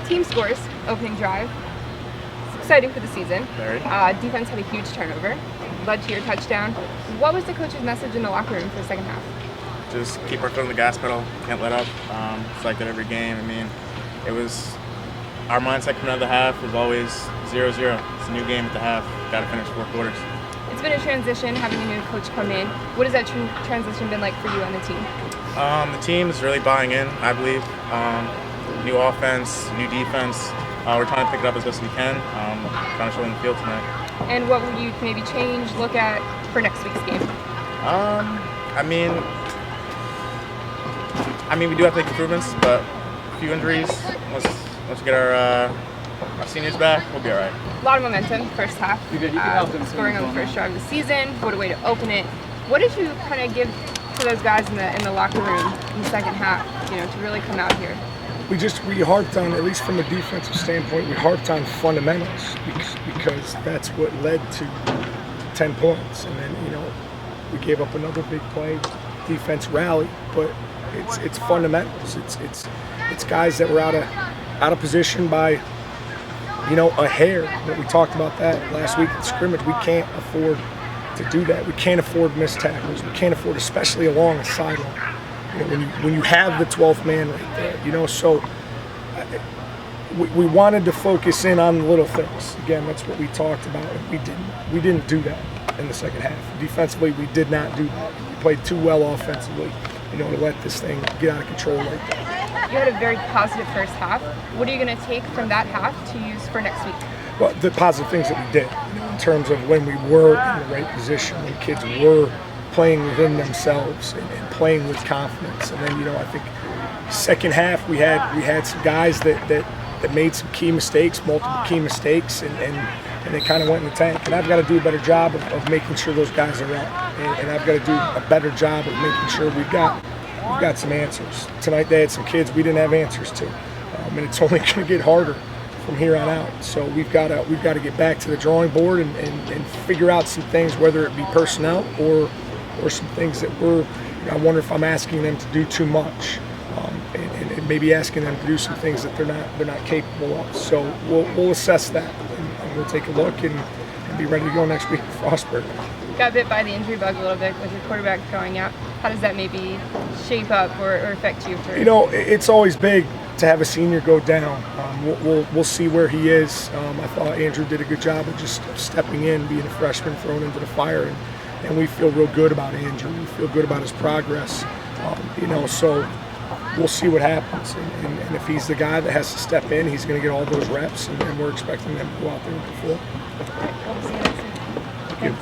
Team scores, opening drive. It's exciting for the season. Very. Defense had a huge turnover, led to your touchdown. What was the coach's message in the locker room for the second half? Just keep our foot on the gas pedal, can't let up. It's like that every game. I mean, it was our mindset coming out of the half was always 0-0. It's a new game at the half. Got to finish 4 quarters. It's been a transition having a new coach come in. What has that transition been like for you and the team? The team is really buying in, I believe. New offense, new defense. We're trying to pick it up as best we can. Trying to show in the field tonight. And what will you maybe change, look at for next week's game? I mean, we do have to make improvements, but a few injuries. Once we get our seniors back, we'll be all right. A lot of momentum first half. Scoring on the first drive of the season. What a way to open it. What did you kind of give to those guys in the locker room in the second half? To really come out here. We harped on, at least from a defensive standpoint, we harped on fundamentals because that's what led to 10 points. And then, we gave up another big play, defense rally, but it's fundamentals. It's guys that were out of position by, a hair. But we talked about that last week at scrimmage. We can't afford to do that. We can't afford missed tackles. We can't afford, especially along the sideline. When you have the 12th man right there, so we wanted to focus in on the little things. Again, that's what we talked about, and we didn't do that in the second half. Defensively, we did not do that. We played too well offensively, to let this thing get out of control like that. You had a very positive first half. What are you going to take from that half to use for next week? Well, the positive things that we did, in terms of when we were in the right position, when kids were playing within themselves and playing with confidence. And then, I think second half we had some guys that made some key mistakes, multiple key mistakes, and they kind of went in the tank. And I've got to do a better job of making sure those guys are up. And I've got to do a better job of making sure we've got some answers. Tonight they had some kids we didn't have answers to. And it's only going to get harder from here on out. So we've got to get back to the drawing board and figure out some things, whether it be personnel or some things that I wonder if I'm asking them to do too much, and maybe asking them to do some things that they're not capable of. So we'll assess that, and we'll take a look and be ready to go next week for Frostburg. Got bit by the injury bug a little bit with your quarterback going out. How does that maybe shape up or affect you? It's always big to have a senior go down. We'll see where he is. I thought Andrew did a good job of just stepping in, being a freshman, thrown into the fire, and we feel real good about Andrew. We feel good about his progress. So we'll see what happens. And if he's the guy that has to step in, he's going to get all those reps, and we're expecting them to go out there and perform. All right, we'll see you next week. Thanks.